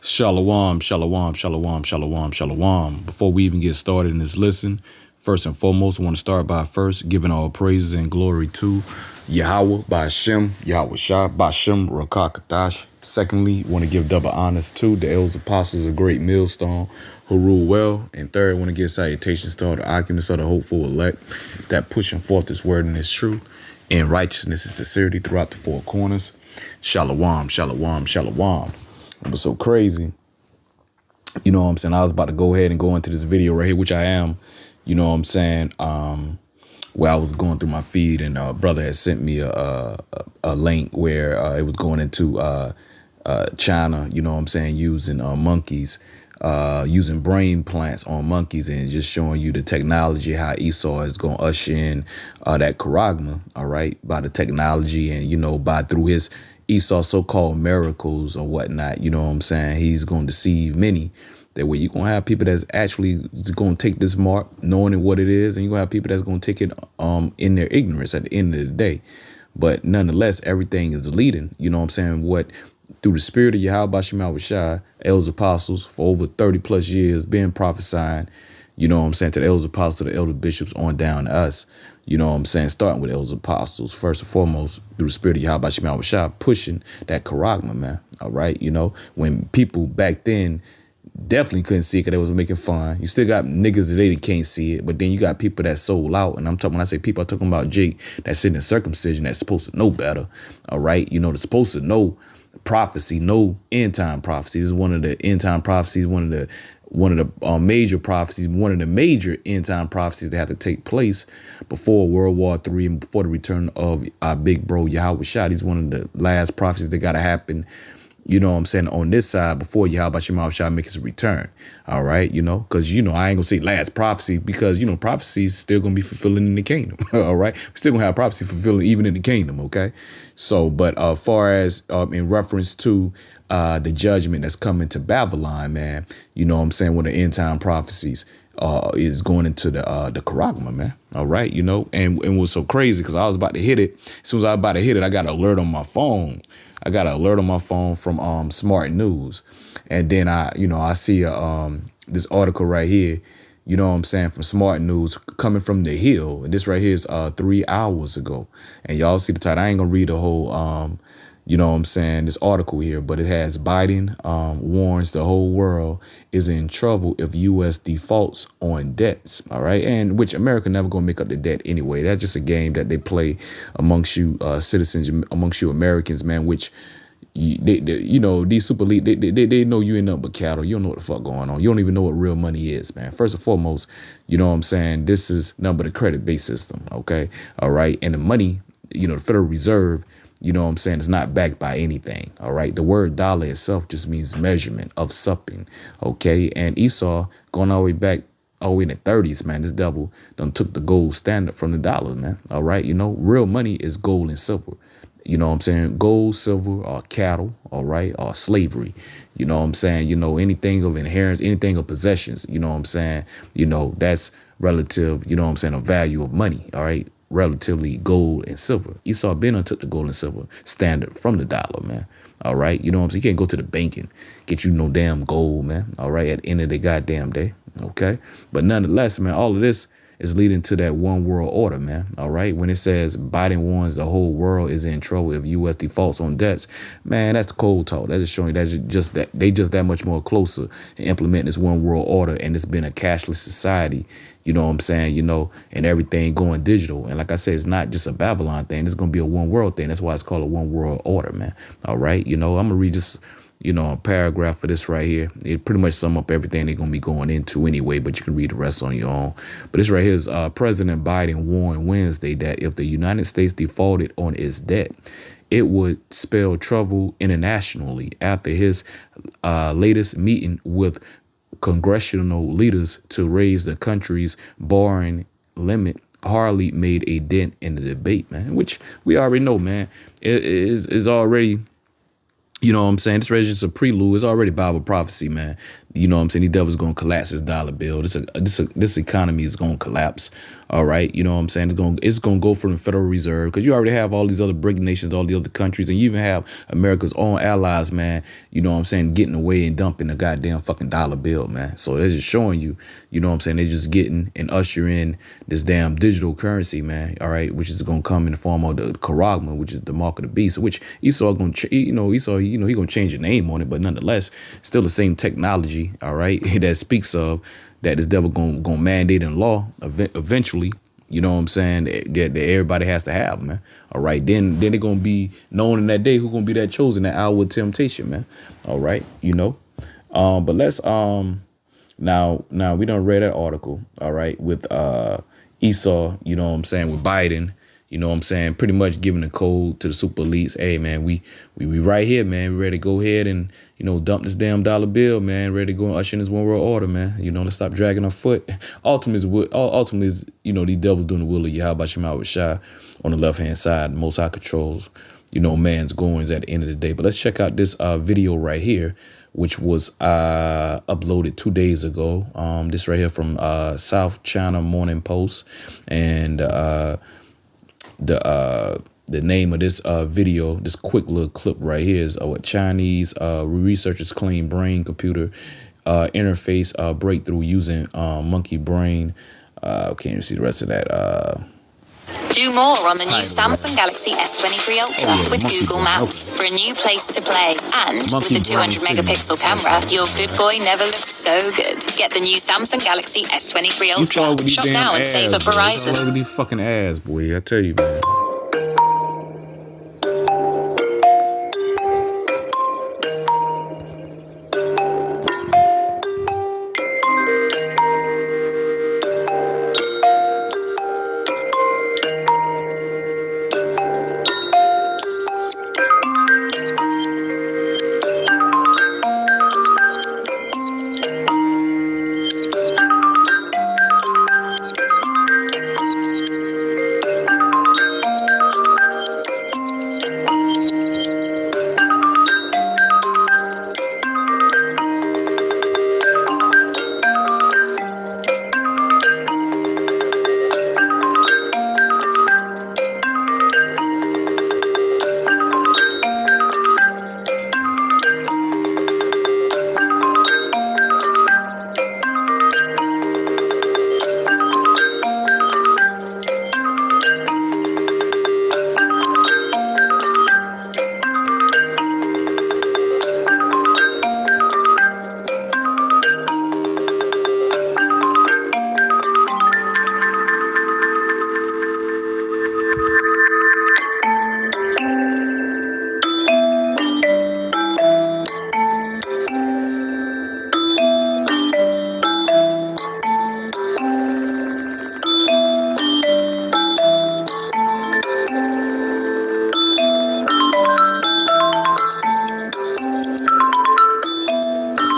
Shalom, shalom, shalom, shalom, shalom. Before we even get started in this listen, first and foremost, I want to start by first giving all praises and glory to Yahawah, bahasham, Yahawashi, bahasham, rakakadash. Secondly, want to give double honors to the Elders Apostles of Great Millstone who rule well. And third, want to give salutations to all the occupants of the hopeful elect that pushing forth this word and this truth in righteousness and sincerity throughout the four corners. Shalom, shalom, shalom. It was so crazy. You know what I'm saying? I was about to go ahead and go into this video right here, which I am, you know what I'm saying? Where I was going through my feed and a brother had sent me a link where it was going into China, you know what I'm saying, using monkeys, using brain plants on monkeys and just showing you the technology, how Esau is going to usher in that charagma, all right, by the technology and, you know, by through his Esau's so-called miracles or whatnot, you know what I'm saying? He's going to deceive many. That way you're going to have people that's actually going to take this mark, knowing what it is, and you're going to have people that's going to take it in their ignorance at the end of the day. But nonetheless, everything is leading, you know what I'm saying, what through the spirit of Yahawashi, Elders Apostles for over 30 plus years been prophesying, you know what I'm saying, to the Elders Apostles, to the Elder Bishops on down to us. You know what I'm saying? Starting with Elders Apostles, first and foremost, through the spirit of Yahawashi, pushing that charagma, man. All right. You know, when people back then definitely couldn't see it because they was making fun. You still got niggas today that can't see it. But then you got people that sold out. And I'm talking, when I say people, I'm talking about Jake that's sitting in circumcision that's supposed to know better. All right. You know, they're supposed to know prophecy, no end time prophecy. This is one of the end time prophecies, one of the major prophecies, one of the major end time prophecies that have to take place before World War III and before the return of our big bro Yahawashi. He's one of the last prophecies that got to happen, you know what I'm saying, on this side before Yahawashi make his return. All right, you know, because, you know, I ain't gonna say last prophecy because, you know, prophecy is still gonna be fulfilling in the kingdom. All right, we're still gonna have prophecy fulfilling even in the kingdom. OK, so but far as in reference to the judgment that's coming to Babylon, man, you know what I'm saying, when the end time prophecies is going into the charagma, man. All right, you know, and it was so crazy because I was about to hit it. As soon as I was about to hit it, I got an alert on my phone. I got an alert on my phone from Smart News. And then I see this article right here, you know what I'm saying, from Smart News coming from the Hill. And this right here is 3 hours ago. And y'all see the title. I ain't gonna read the whole you know what I'm saying, this article here, but it has Biden warns the whole world is in trouble if U.S. defaults on debts. All right. And which America never going to make up the debt anyway. That's just a game that they play amongst you citizens, amongst you Americans, man, which you know, these super elite, they know you ain't nothing but cattle. You don't know what the fuck going on. You don't even know what real money is, man. First and foremost, you know what I'm saying, this is nothing but a credit-based system. OK. All right. And the money, you know, the Federal Reserve, you know what I'm saying, it's not backed by anything. All right. The word dollar itself just means measurement of something. OK. And Esau going all the way back, all the way in the 30s, man. This devil done took the gold standard from the dollar, man. All right. You know, real money is gold and silver. You know what I'm saying? Gold, silver, or cattle. All right. Or slavery. You know what I'm saying? You know, anything of inheritance, anything of possessions. You know what I'm saying? You know, that's relative, you know what I'm saying, a value of money. All right. Relatively gold and silver. Esau been took the gold and silver standard from the dollar, man. All right. You know what I'm saying? You can't go to the bank and get you no damn gold, man. All right. At the end of the goddamn day. OK. But nonetheless, man, all of this is leading to that one world order, man. All right. When it says Biden warns the whole world is in trouble if U.S. defaults on debts, man, that's cold talk. That's just showing you that's just that they just that much more closer to implementing this one world order. And it's been a cashless society. You know what I'm saying? You know, and everything going digital. And like I said, it's not just a Babylon thing. It's going to be a one world thing. That's why it's called a one world order, man. All right. You know, I'm going to read this, you know, a paragraph for this right here. It pretty much sum up everything they're going to be going into anyway, but you can read the rest on your own. But this right here is President Biden warned Wednesday that if the United States defaulted on its debt, it would spell trouble internationally after his latest meeting with congressional leaders to raise the country's borrowing limit hardly made a dent in the debate, man, which we already know, man, is already, you know what I'm saying, this is just a prelude. It's already Bible prophecy, man. You know what I'm saying? The devil's gonna collapse this dollar bill. This economy is gonna collapse. All right. You know what I'm saying? It's gonna go from the Federal Reserve, because you already have all these other BRIC nations, all the other countries, and you even have America's own allies, man. You know what I'm saying? Getting away and dumping the goddamn fucking dollar bill, man. So they're just showing you, you know what I'm saying? They're just getting and ushering this damn digital currency, man. All right, which is gonna come in the form of the Karagma, which is the mark of the beast, which Esau gonna, he gonna change the name on it, but nonetheless, still the same technology. All right, that speaks of that this devil gonna mandate in law eventually. You know what I'm saying? That everybody has to have, man. All right, then they're gonna be known in that day who gonna be that chosen, that hour of temptation, man. All right, you know. But let's now we done read that article. All right, with Esau. You know what I'm saying, with Biden. You know what I'm saying? Pretty much giving the code to the super elites. Hey, man, we right here, man. We ready to go ahead and, you know, dump this damn dollar bill, man. Ready to go and usher in this one world order, man. You know, let's stop dragging our foot. Ultimately is, you know, the devil doing the will of Yahawashi on the left-hand side. Most High controls, you know, man's goings at the end of the day. But let's check out this video right here, which was uploaded 2 days ago. This right here from South China Morning Post. And the name of this video, this quick little clip right here, is what Chinese researchers claim brain computer interface breakthrough using monkey brain. Can't even see the rest of that. Do more on the new Samsung Galaxy S23 Ultra with Google Maps for a new place to play. And with the 200 megapixel camera, your good boy never looked so good. Get the new Samsung Galaxy S23 Ultra. Shop now and save at Verizon. All these fucking ass, boy. I tell you, man.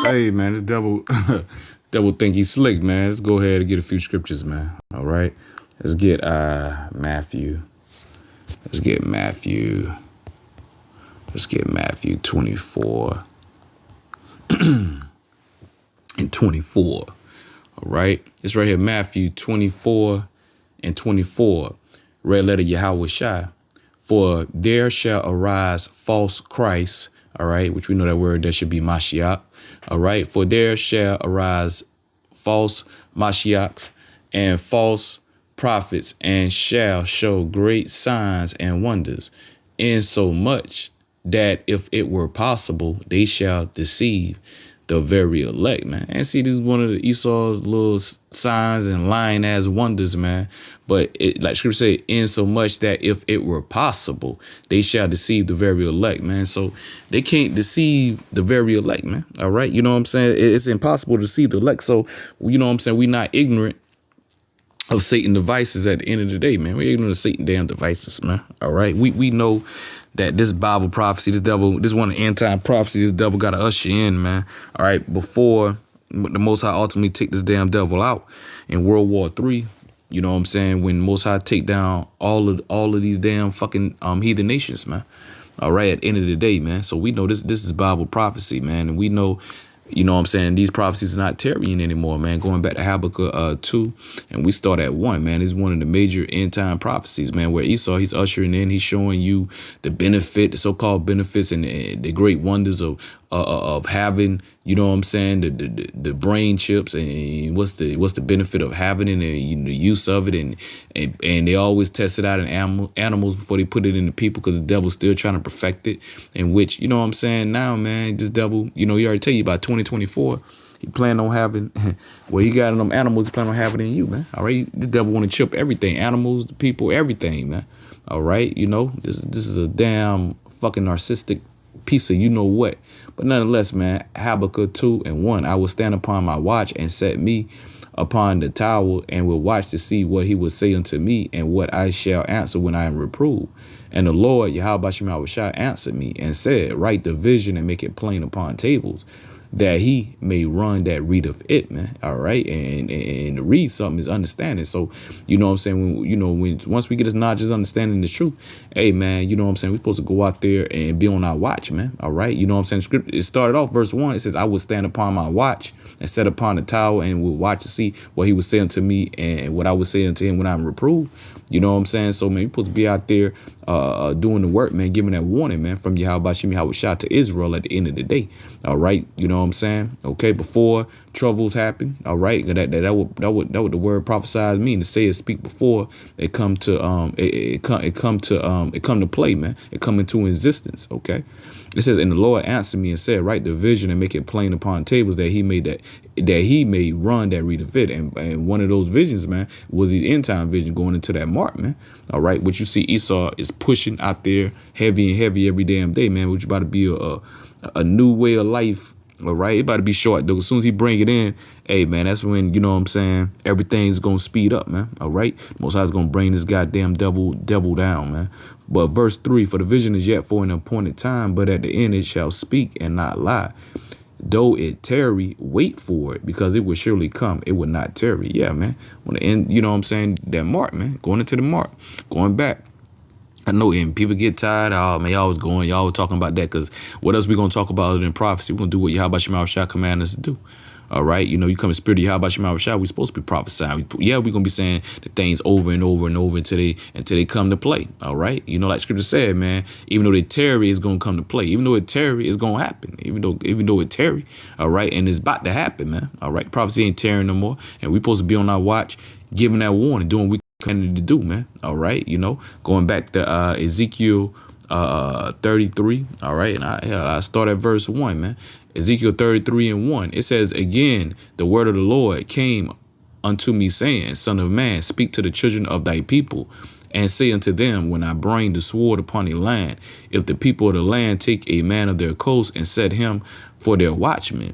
Hey, man, this devil think he's slick, man. Let's go ahead and get a few scriptures, man. All right. Let's get Matthew. Let's get Matthew 24 and 24. All right. It's right here, Matthew 24 and 24. Red letter Yahawashi. For there shall arise false Christs. All right, which we know that word, that should be Mashiach. All right, for there shall arise false Mashiachs and false prophets, and shall show great signs and wonders, insomuch that if it were possible, they shall deceive the very elect, man. And see, this is one of the Esau's little signs and lying as wonders, man. But it, like scripture say, in so much that if it were possible, they shall deceive the very elect, man. So they can't deceive the very elect, man. All right. You know what I'm saying? It's impossible to deceive the elect. So, you know what I'm saying? We're not ignorant of Satan devices at the end of the day, man. We're ignorant of Satan damn devices, man. All right. We know that this Bible prophecy, this one of the end time prophecy, this devil got to usher in, man. All right, before the Most High ultimately take this damn devil out in World War III. You know what I'm saying? When Most High take down all of these damn fucking heathen nations, man. All right, at the end of the day, man. So we know this is Bible prophecy, man, and we know You know what I'm saying? These prophecies are not tarrying anymore, man. Going back to Habakkuk 2, and we start at 1, man. It's one of the major end time prophecies, man, where Esau, he's ushering in, he's showing you the benefit, the so-called benefits and the great wonders of having, you know what I'm saying, the brain chips, and what's the benefit of having it, and the use of it, and they always test it out in animals before they put it in the people, because the devil's still trying to perfect it. In which, you know what I'm saying, now, man, this devil, you know, he already tell you by 2024, he plan on having what he got in them animals, he plan on having it in you, man. All right, this devil want to chip everything, animals, the people, everything, man. All right, you know, this is a damn fucking narcissistic piece of you know what. But nonetheless, man, Habakkuk 2 and 1, I will stand upon my watch and set me upon the tower, and will watch to see what he will say unto me, and what I shall answer when I am reproved. And the Lord, Yahawashi answered me and said, write the vision and make it plain upon tables, that he may run that readeth it, man. All right. And to read something is understanding. So, you know what I'm saying? Once we get this knowledge, this understanding the truth, hey, man, you know what I'm saying? We're supposed to go out there and be on our watch, man. All right. You know what I'm saying? Script, it started off verse 1. It says, I will stand upon my watch and set upon the tower, and will watch to see what he would say unto me, and what I would say unto him when I'm reproved. You know what I'm saying? So, man, you're supposed to be out there doing the work, man, giving that warning, man, from Yahawashi to Israel at the end of the day. All right. You know what I'm saying? Okay. Before troubles happen. All right. That would the word prophesize mean, to say and speak before it come to come to play, man. It come into existence. Okay. It says, and the Lord answered me and said, write the vision and make it plain upon tables, that he may run that readeth it. And one of those visions, man, was the end time vision going into that mark, man. All right. What you see Esau is pushing out there heavy and heavy every damn day, man, which about to be a new way of life. All right. It about to be short, though. As soon as he bring it in, hey, man, that's when, you know what I'm saying, everything's going to speed up, man. All right. Most High's going to bring this goddamn devil down, man. But verse 3, for the vision is yet for an appointed time, but at the end it shall speak and not lie. Though it tarry, wait for it, because it will surely come. It will not tarry. Yeah, man. When the end, you know what I'm saying, that mark, man, going into the mark, going back. I know, and people get tired. Oh, man, y'all was talking about that, because what else we going to talk about other than prophecy? We're going to do what Yahawashi command us to do. All right. You know, you come in spirit of Yahawashi, we're supposed to be prophesying. We're going to be saying the things over and over and over until they come to play. All right. You know, like scripture said, man, even though they tarry, it's going to come to play. Even though it tarry, it's going to happen. Even though it tarry. All right. And it's about to happen, man. All right. Prophecy ain't tarrying no more. And we're supposed to be on our watch, giving that warning, doing what we commanded to do, man. All right. You know, going back to Ezekiel 33. All right. And I start at verse 1, man. Ezekiel 33 and 1. It says, again, the word of the Lord came unto me, saying, Son of man, speak to the children of thy people, and say unto them, when I bring the sword upon a land, if the people of the land take a man of their coast and set him for their watchman,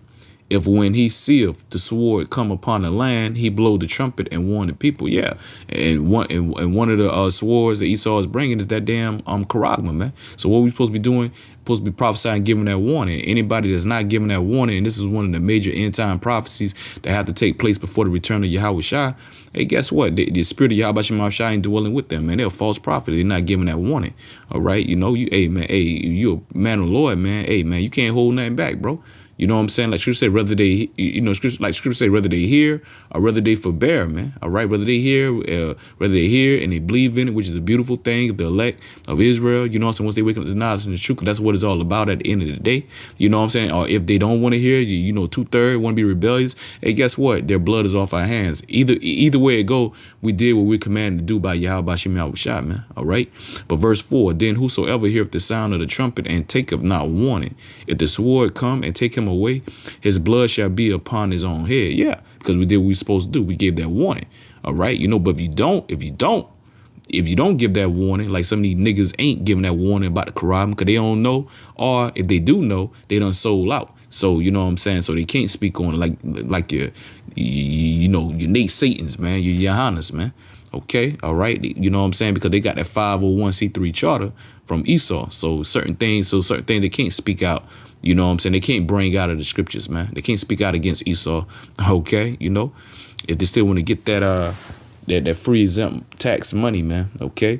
if when he seeth the sword come upon the land, he blow the trumpet and warn the people. Yeah. And one of the swords that Esau is bringing is that damn charagma, man. So what we supposed to be doing? Supposed to be prophesying, giving that warning. Anybody that's not giving that warning, and this is one of the major end time prophecies that have to take place before the return of Yahawashi. Hey, guess what? The spirit of Yahawashi ain't dwelling with them, man. They're a false prophet. They're not giving that warning. All right. You know, you a man of the Lord, man. Hey, man, you can't hold nothing back, bro. You know what I'm saying? Like scripture say, whether they, scripture say, whether they hear or whether they forbear, man. All right. Whether they hear and they believe in it, which is a beautiful thing of the elect of Israel. You know what I'm saying? Once they wake up to the knowledge and the truth, that's what it's all about at the end of the day. You know what I'm saying? Or if they don't want to hear, 2/3 want to be rebellious. Hey, guess what? Their blood is off our hands. Either way it go, we did what we're commanded to do by Yahawashi, man. All right. But verse 4, then whosoever heareth the sound of the trumpet and taketh not warning, if the sword come and take him away, his blood shall be upon his own head. Yeah, because we did what we supposed to do. We gave that warning. All right. But if you don't give that warning, like some of these niggas ain't giving that warning about the Quran because they don't know, or if they do know, they done sold out. So, you know what I'm saying? So they can't speak on like your Nate Satans, man, your Johannes, man. Okay. All right. You know what I'm saying? Because they got that 501c3 charter from Esau. So certain things they can't speak out. You know what I'm saying? They can't bring out of the scriptures, man. They can't speak out against Esau. Okay. If they still want to get that free exempt tax money, man. Okay.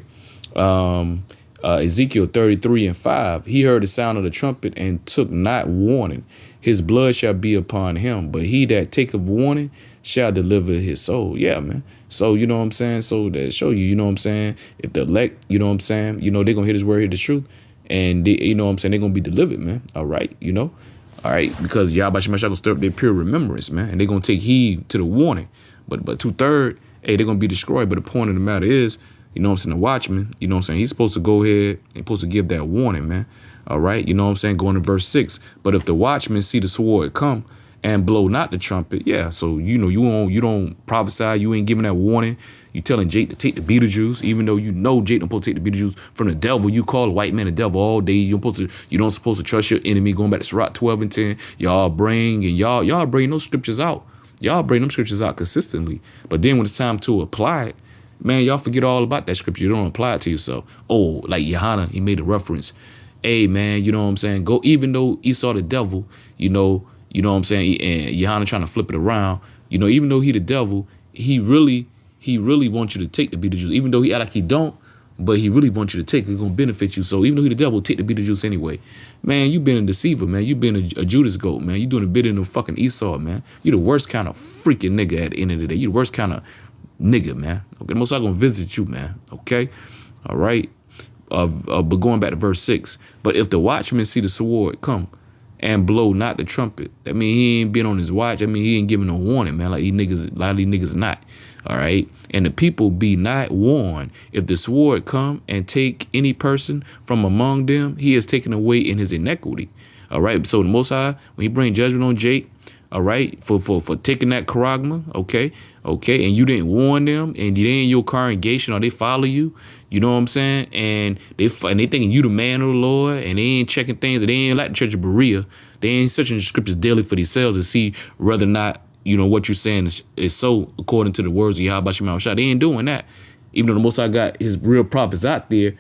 Ezekiel 33 and 5, he heard the sound of the trumpet and took not warning, his blood shall be upon him, but he that taketh warning shall deliver his soul. Yeah, man. So, you know what I'm saying? So that show you, you know what I'm saying? If the elect, you know what I'm saying? You know, they're going to hear his word, hear the truth. And, they, you know what I'm saying? They're going to be delivered, man. All right, you know? All right, because Yahawashi Double Honors stir up their pure remembrance, man. And they're going to take heed to the warning. But 2/3, hey, they're going to be destroyed. But the point of the matter is, you know what I'm saying, the watchman, you know what I'm saying, he's supposed to go ahead and supposed to give that warning, man. All right, you know what I'm saying, going to verse 6. But if the watchman see the sword come and blow not the trumpet, yeah, so, you know, you don't prophesy, you ain't giving that warning. You telling Jake to take the Beetlejuice, even though you know Jake don't supposed to take the Beetlejuice from the devil. You call a white man the devil all day. You don't supposed to trust your enemy. Going back to Sirach 12 and 10, y'all bring those scriptures out. Y'all bring them scriptures out consistently. But then when it's time to apply it, man, y'all forget all about that scripture. You don't apply it to yourself. Oh, like Johanna, he made a reference. Hey, man, you know what I'm saying? Go, even though Esau the devil, you know what I'm saying? And Johanna trying to flip it around, you know, even though he the devil, he really wants you to take the Beetlejuice. Even though he act like he don't, but he really wants you to take it. It's going to benefit you. So even though he the devil, take the Beetlejuice anyway. Man, you been a deceiver, man. You been a Judas goat, man. You doing a bit in the fucking Esau, man. You the worst kind of freaking nigga at the end of the day. You the worst kind of nigga, man. Okay, most I'm gonna visit you, man. Okay, all right. But going back to verse 6. But if the watchman see the sword come and blow not the trumpet, that mean he ain't been on his watch. I mean he ain't giving no warning, man. Like a lot of these niggas not. All right. And the people be not warned. If the sword come and take any person from among them, he is taken away in his iniquity. All right. So the Most High, when he bring judgment on Jake, all right, for taking that charagma, okay, and you didn't warn them, and they in your congregation, or they follow you, you know what I'm saying, and they thinking you the man of the Lord, and they ain't checking things, that they ain't like the Church of Berea, they ain't searching the scriptures daily for themselves to see whether or not, you know, what you're saying is so according to the words of Yahawashi Double Honors. They ain't doing that, even though the Most High got his real prophets out there,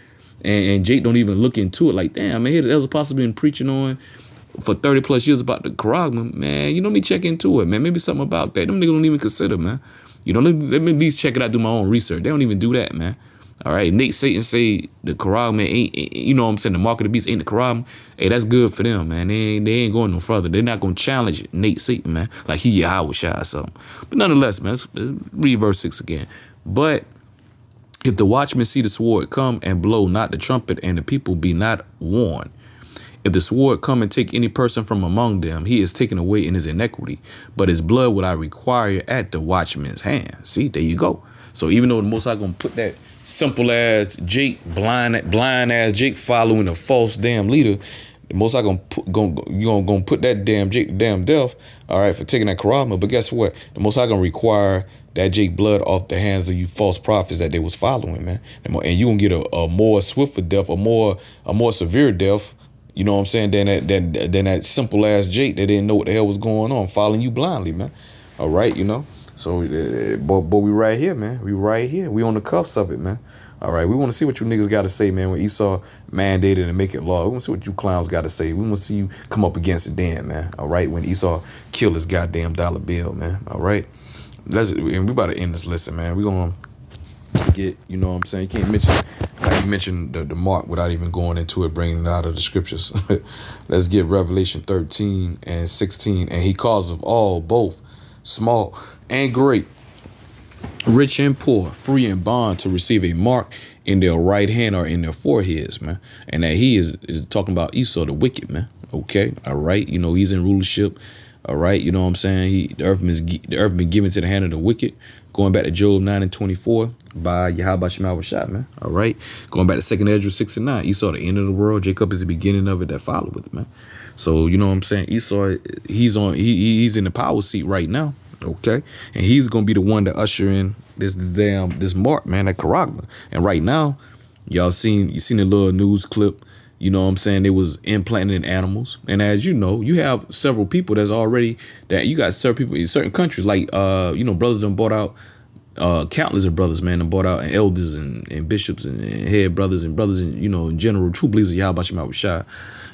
and Jake don't even look into it like, damn, man, here the Elders Apostles been preaching on for 30 plus years about the charagma, man. You know, me check into it, man. Maybe something about that. Them niggas don't even consider, man. You know, let me at least check it out, do my own research. They don't even do that, man. All right, Nate Satan say the charagma ain't, you know what I'm saying, the mark of the beast ain't the charagma. Hey, that's good for them, man. They ain't going no further. They're not going to challenge Nate Satan, man, like he Yahawah or something. But nonetheless, man, let's read verse 6 again. But if the watchman see the sword come and blow not the trumpet, and the people be not warned, if the sword come and take any person from among them, he is taken away in his iniquity. But his blood would I require at the watchman's hand. See, there you go. So even though the Most High gonna put that simple ass Jake, blind ass Jake following a false damn leader, the Most High gonna put that damn Jake to damn death, all right, for taking that charagma. But guess what? The Most High gonna require that Jake blood off the hands of you false prophets that they was following, man. And you gonna get a more swifter death, a more severe death. You know what I'm saying? Than that simple ass Jake that didn't know what the hell was going on, following you blindly, man. All right, you know. So, but we right here, man. We right here. We on the cuffs of it, man. All right, we want to see what you niggas got to say, man. When Esau mandated and make it law, we want to see what you clowns got to say. We want to see you come up against it, then, man. All right, when Esau killed his goddamn dollar bill, man. All right, and we about to end this lesson, man. We gonna get, you know what I'm saying? You can't mention the mark without even going into it, bringing it out of the scriptures. Let's get Revelation 13 and 16. And he calls of all, both small and great, rich and poor, free and bond, to receive a mark in their right hand or in their foreheads, man. And that he is talking about Esau, the wicked, man. Okay, all right. You know, he's in rulership. All right, you know what I'm saying? The earth been given to the hand of the wicked. Going back to Job 9 and 24 by Yahawashi Double, man. All right, going back to 2nd Ezra 6 and 9. Esau, the end of the world. Jacob is the beginning of it that followeth, man. So you know what I'm saying? Esau, he's in the power seat right now. Okay, and he's gonna be the one to usher in this mark, man, that charagma. And right now, you seen the little news clip. You know what I'm saying? They was implanted in animals. And as you know, you have several people you got several people in certain countries, like, you know, brothers done bought out, countless of brothers, man, done bought out, and elders and bishops and head brothers and in, you know, in general, true believers of Yahawashi Double,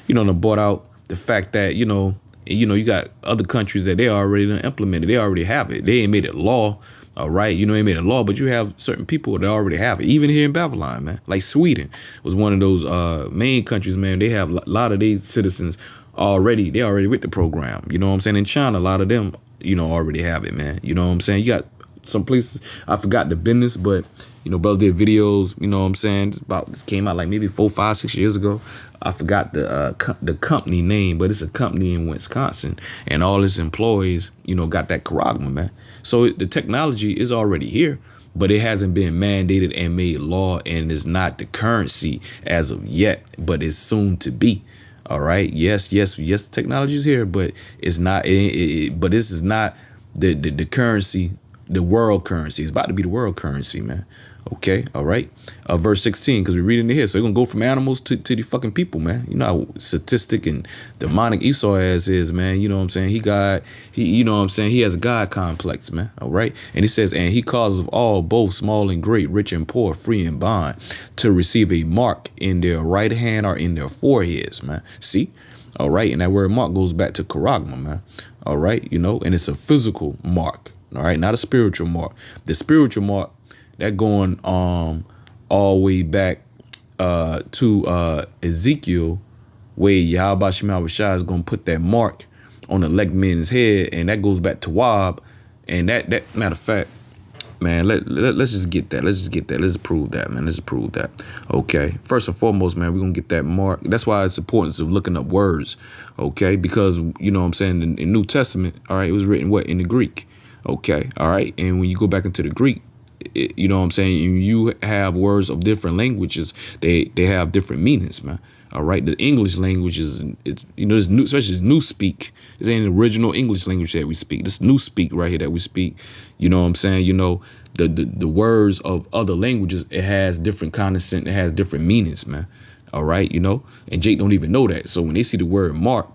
you know, done bought out the fact that, you know, you got other countries that they already done implemented. They already have it. They ain't made it law. All right. You know, they made a law, but you have certain people that already have it. Even here in Babylon, man. Like Sweden was one of those main countries, man. They have a lot of these citizens already. They already with the program. You know what I'm saying? In China, a lot of them, you know, already have it, man. You know what I'm saying? You got some places, I forgot the business, but, you know, brothers did videos, you know what I'm saying? This came out like maybe 4, 5, 6 years ago. I forgot the company name, but it's a company in Wisconsin, and all its employees, you know, got that charagma, man. So the technology is already here, but it hasn't been mandated and made law, and is not the currency as of yet, but it's soon to be. All right. Yes, technology is here, but it's not. But this is not the currency, the world currency. It's about to be the world currency, man. Okay. All right. Verse 16, because we're reading it here. So we're going to go from animals to the fucking people, man. You know how sadistic and demonic Esau ass is, man. You know what I'm saying? You know what I'm saying? He has a God complex, man. All right. And he says, and he causes of all, both small and great, rich and poor, free and bond, to receive a mark in their right hand or in their foreheads, man. See? All right. And that word mark goes back to charagma, man. All right. You know, and it's a physical mark. All right. Not a spiritual mark. The spiritual mark, that going all the way back to Ezekiel, where Yahawashi is going to put that mark on the leg man's head, and that goes back to Wab. And that matter of fact, man, let's just get that. Let's prove that, man. Let's prove that. Okay. First and foremost, man, we're going to get that mark. That's why it's important of looking up words. Okay. Because, you know what I'm saying, in the New Testament, all right, it was written what? In the Greek. Okay. All right. And when you go back into the Greek, you know what I'm saying, you have words of different languages. They have different meanings, man. All right. The English language is, you know, this new, especially new speak. This ain't the original English language that we speak. This new speak right here that we speak. You know what I'm saying? You know, the words of other languages, it has different connotation. It has different meanings, man. All right. You know, and Jake don't even know that. So when they see the word mark,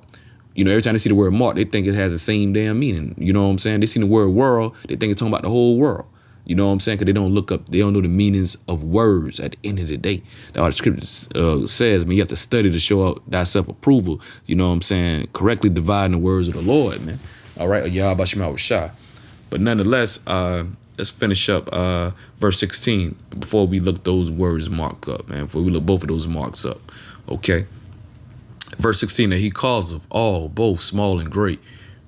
you know, every time they see the word mark, they think it has the same damn meaning. You know what I'm saying? They see the word world, they think it's talking about the whole world. You know what I'm saying? Because they don't look up, they don't know the meanings of words at the end of the day. That's what the scripture says, man. You have to study to show out thyself approval. You know what I'm saying? Correctly dividing the words of the Lord, man. All right. Yahawashi. But nonetheless, let's finish up verse 16 before we look those words marked up, man. Before we look both of those marks up. Okay. Verse 16, that he calls of all, both small and great,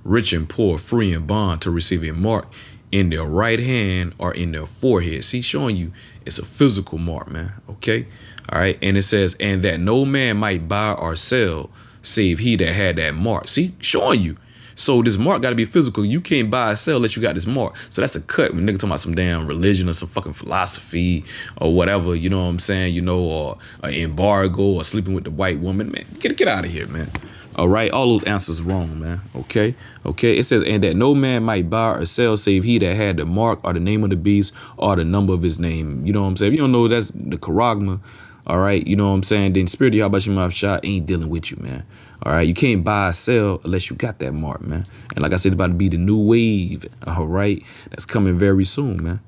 rich and poor, free and bond, to receive a mark in their right hand or in their forehead. See, showing you it's a physical mark, man. Okay. All right. And it says, and that no man might buy or sell save he that had that mark. See, showing you. So this mark got to be physical. You can't buy or sell unless you got this mark. So that's a cut when nigga talking about some damn religion or some fucking philosophy or whatever, you know what I'm saying, you know, or an embargo or sleeping with the white woman. Man, get out of here, man. All right. All those answers wrong, man. Okay. Okay. It says, and that no man might buy or sell save he that had the mark or the name of the beast or the number of his name. You know what I'm saying? If you don't know that's the charagma, all right, you know what I'm saying, then Spirit of Yahawashi ain't dealing with you, man. All right, you can't buy or sell unless you got that mark, man. And like I said, it's about to be the new wave, all right, that's coming very soon, man.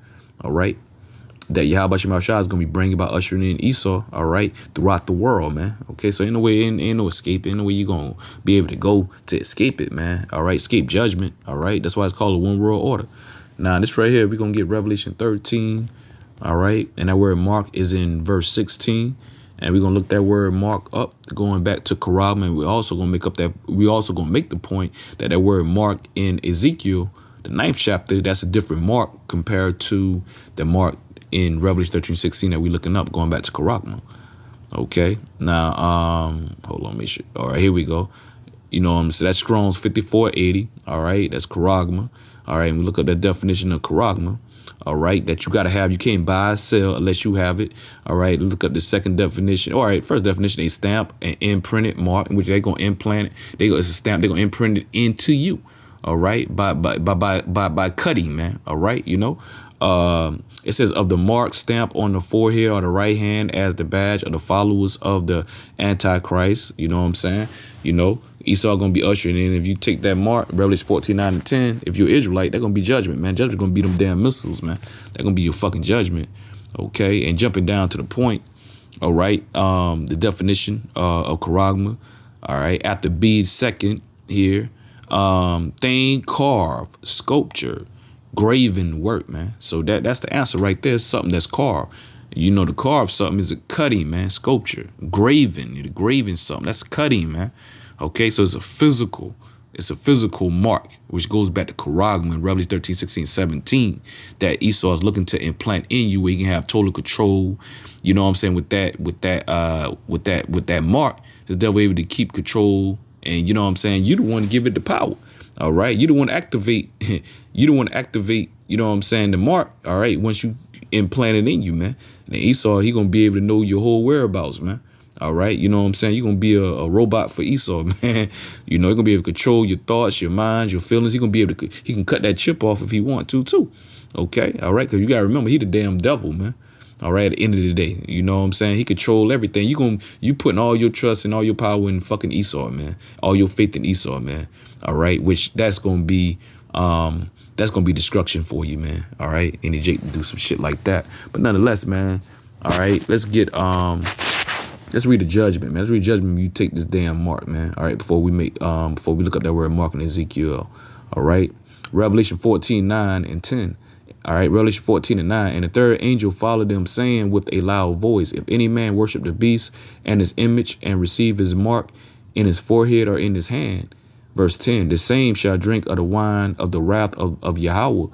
All right, that Yahawashi is going to be bringing about ushering in Esau, all right, throughout the world, man. Okay, so ain't no way, ain't no escape, ain't no way you're going to be able to go to escape it, man. All right, escape judgment, all right. That's why it's called a one world order. Now, this right here, we're going to get Revelation 13. All right. And that word mark is in verse 16. And we're going to look that word mark up, going back to charagma. And we're also going to make the point that that word mark in Ezekiel, the 9th chapter, that's a different mark compared to the mark in Revelation 13:16 that we're looking up, going back to charagma. Okay. Now, hold on, make sure. All right, here we go. You know what I'm saying? That's Strong's 5480. All right. That's charagma. All right. And we look up that definition of charagma. All right, that you got to have. You can't buy or sell unless you have it. All right, look up the second definition. All right, first definition, a stamp, an imprinted mark, in which they're going to implant it. It's a stamp. They're going to imprint it into you. All right, by cutting, man. All right, you know. It says of the mark stamp on the forehead or the right hand as the badge of the followers of the Antichrist. You know what I'm saying? You know, Esau going to be ushering in. If you take that mark, Revelation 14:9-10, if you're Israelite, they're going to be judgment, man. Judgment going to be them damn missiles, man. They're going to be your fucking judgment. Okay. And jumping down to the point. All right. The definition of charagma. All right. After bead second here. Thing, carved, sculpture, graven work, man. So that's the answer right there. It's something that's carved. You know, to carve something is a cutting, man. Sculpture, graving, you're graving something. That's cutting, man. Okay, so it's a physical mark, which goes back to charagma in Revelation 13, 16, 17, that Esau is looking to implant in you, where you can have total control. You know what I'm saying? With that mark, the devil able to keep control, and you know what I'm saying? You the one to give it the power. All right, you the one to activate. You the one to activate. You know what I'm saying? The mark. All right, once you implant it in you, man. And Esau, he gonna be able to know your whole whereabouts, man. All right, you know what I'm saying? You're going to be a robot for Esau, man. You know, you're going to be able to control your thoughts, your minds, your feelings. He's going to be able to, he can cut that chip off if he want to, too. Okay, all right, because you got to remember, he the damn devil, man. All right, at the end of the day, you know what I'm saying? He control everything. You putting all your trust and all your power in fucking Esau, man. All your faith in Esau, man. All right, which that's going to be destruction for you, man. All right, any Jake to do some shit like that. But nonetheless, man, all right, let's read the judgment, man. Let's read judgment when you take this damn mark, man. All right, before we look up that word mark in Ezekiel. All right. Revelation 14, 9 and 10. All right, Revelation 14 and 9. And the third angel followed them, saying with a loud voice, if any man worship the beast and his image and receive his mark in his forehead or in his hand. Verse 10, the same shall drink of the wine of the wrath of Yahawah,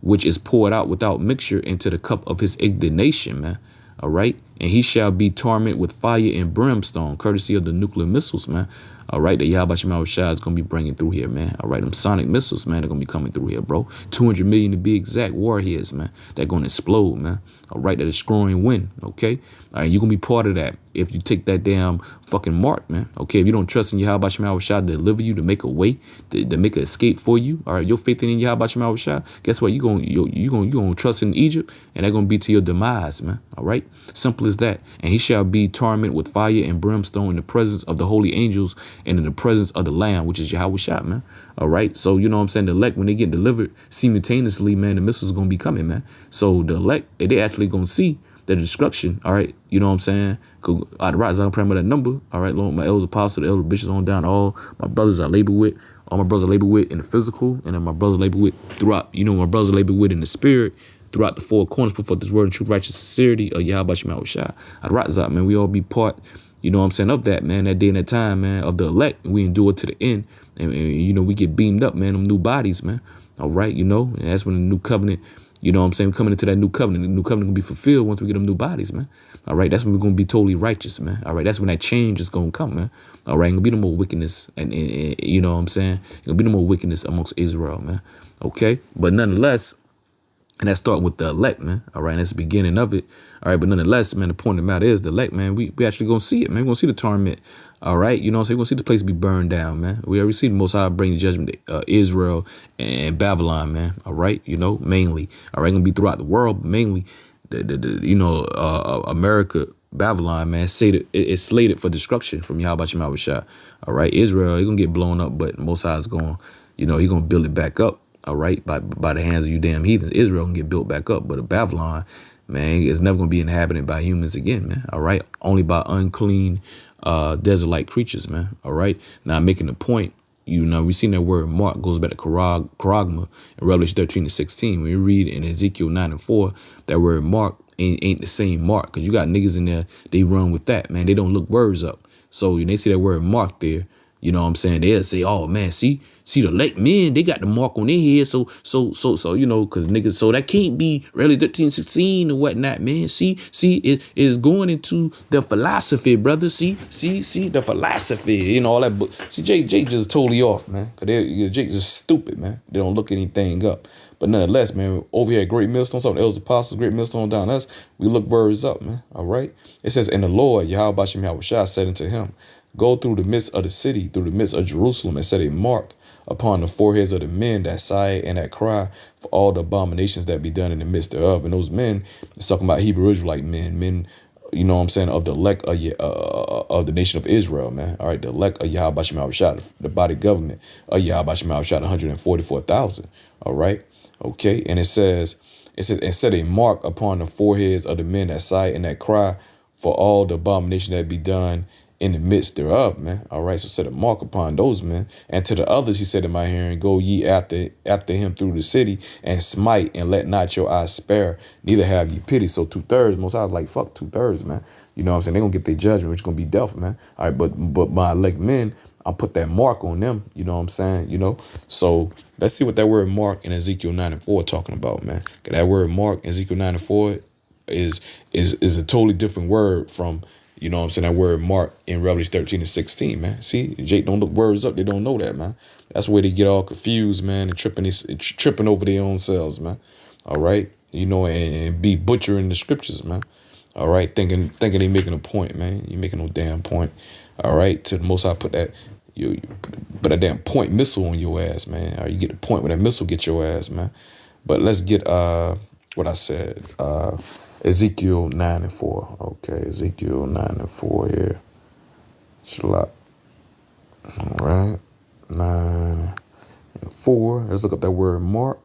which is poured out without mixture into the cup of his indignation, man. All right. And he shall be tormented with fire and brimstone, courtesy of the nuclear missiles, man. All right. The Yahawashi is going to be bringing through here, man. All right. Them sonic missiles, man, they're going to be coming through here, bro. 200 million to be exact warheads, man. They're going to explode, man. All right. That destroying wind. OK. All right. You're going to be part of that if you take that damn fucking mark, man. OK. If you don't trust in Yahawashi to deliver you, to make a way, to make an escape for you. All right. Your faith in Yahawashi, guess what? You're going to trust in Egypt, and they're going to be to your demise, man. All right. Simple as that. And he shall be tormented with fire and brimstone in the presence of the holy angels and in the presence of the Lamb, which is Yahawashi, man. All right. So, you know what I'm saying? The elect, when they get delivered simultaneously, man, the missiles are going to be coming, man. So the elect, they actually going to see the destruction. All right. You know what I'm saying? I'd rise, I'm praying by that number. All right. Lord, my elders apostles, the elder bishops on down, all my brothers I labor with, all my brothers I labor with in the physical, and then my brothers labor with throughout, you know, my brothers labor with in the spirit, throughout the four corners, put forth this word in true righteous sincerity of Yahawashi. I'd rise up, man. We all be part, you know what I'm saying, of that, man, that day and that time, man, of the elect. We endure to the end. And you know, we get beamed up, man, them new bodies, man. All right, you know, and that's when the new covenant, you know what I'm saying, we're coming into that new covenant. The new covenant going to be fulfilled once we get them new bodies, man. All right, that's when we're going to be totally righteous, man. All right, that's when that change is going to come, man. All right, ain't going to be no more wickedness, and you know what I'm saying? Ain't going to be no more wickedness amongst Israel, man. Okay, but nonetheless, and that start with the elect, man. All right, and that's the beginning of it. All right, but nonetheless, man, the point of the matter is the elect, man, we actually going to see it, man. We're going to see the torment. All right, you know what I'm saying? We're going to see the place be burned down, man. We already see the Most High bring the judgment to Israel and Babylon, man. All right, you know, mainly. All right, going to be throughout the world, but mainly, America, Babylon, man, it's slated for destruction from Yahawashi. All right, Israel, it's going to get blown up, but the Most High is going, you know, he's going to build it back up. All right, by the hands of you damn heathens. Israel can get built back up, but Babylon, man, is never going to be inhabited by humans again, man. All right, only by unclean desert-like creatures, man. All right, now I'm making the point, you know, we seen that word mark goes back to charagma in Revelation 13 and 16. When you read in Ezekiel 9 and 4, that word mark ain't the same mark, because you got niggas in there, they run with that, man. They don't look words up. So when they see that word mark there, you know what I'm saying, they'll say, oh, man, see the elect men, they got the mark on their head. So, you know, because niggas, so that can't be really 13, 16 or whatnot, man. See, it's going into the philosophy, brother. See, the philosophy, you know, all that. But see, Jake just totally off, man. Because Jake just stupid, man. They don't look anything up. But nonetheless, man, over here at Great Millstone, some of the Elders Apostles, Great Millstone down us, we look words up, man. All right. It says, and the Lord, Yahawashi said unto him, go through the midst of the city, through the midst of Jerusalem, and set a mark upon the foreheads of the men that sigh and that cry for all the abominations that be done in the midst thereof. And those men, it's talking about Hebrew Israelite men, you know what I'm saying, of the elect of the nation of Israel, man. All right, the elect of Yahawashi, the body government of Yahawashi, 144,000. All right, okay. And it says, and set a mark upon the foreheads of the men that sigh and that cry for all the abomination that be done in the midst thereof, man. All right. So set a mark upon those men. And to the others, he said in my hearing, go ye after him through the city and smite, and let not your eyes spare, neither have ye pity. So 2/3, most I was like, fuck 2/3, man. You know what I'm saying? They're gonna get their judgment, which is gonna be death, man. All right, but my elect men, I'll put that mark on them. You know what I'm saying? You know, so let's see what that word mark in Ezekiel 9:4 talking about, man. That word mark in Ezekiel 9:4 is a totally different word from, you know what I'm saying, that word mark in Revelation 13:16, man. See, Jake don't look words up. They don't know that, man. That's where they get all confused, man, and tripping over their own selves, man. All right. You know, and be butchering the scriptures, man. All right. Thinking they making a point, man. You making no damn point. All right. To the most I put that, you put a damn point missile on your ass, man. Or you get the point when that missile get your ass, man. But let's get what I said. Ezekiel 9:4. Okay, Ezekiel 9:4 here. Shalak. All right. 9:4. Let's look up that word mark.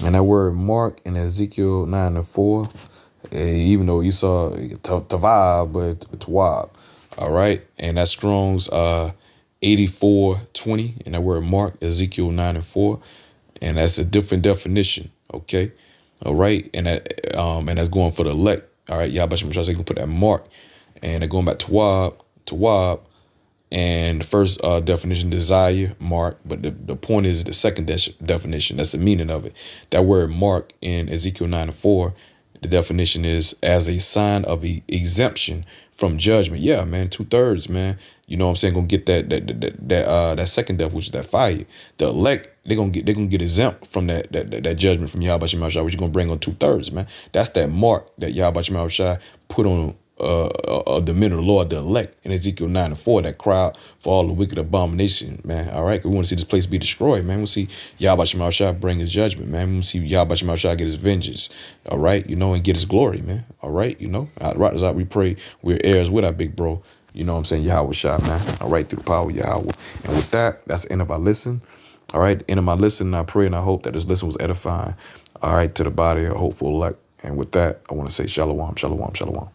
And that word mark in Ezekiel 9:4, even though you saw Tavab, but Tawab. All right. And that's Strong's 84:20. And that word mark, Ezekiel 9:4. And that's a different definition. Okay. All right. And that's going for the elect. All right. Yahawashi Double Honors, you can put that mark. And they're going back to Tawab. And the first definition, desire, mark. But the point is the second definition. That's the meaning of it. That word mark in Ezekiel 9:4, the definition is as a sign of exemption from judgment. Yeah, man, 2/3, man. You know what I'm saying? Gonna get that second death, which is that fire. The elect, they're gonna get exempt from that judgment from Yahawashi Double Honors, which you're gonna bring on 2/3, man. That's that mark that Yahawashi Double Honors put on the men of the Lord, the elect, in Ezekiel 9:4, that cry out for all the wicked abomination, man. All right, we want to see this place be destroyed, man. We see Yahawashi Double Honors bring his judgment, man. We want to see Yahawashi Double Honors get his vengeance, all right, you know, and get his glory, man. All right, you know, right as we pray, we're heirs with our big bro. You know what I'm saying? Yahawashi, man. All right, through the power of Yahawah. And with that, that's the end of our listen. All right, end of my listen. I pray and I hope that this listen was edifying. All right, to the body of hopeful elect. And with that, I want to say shalom, shalom, shalom.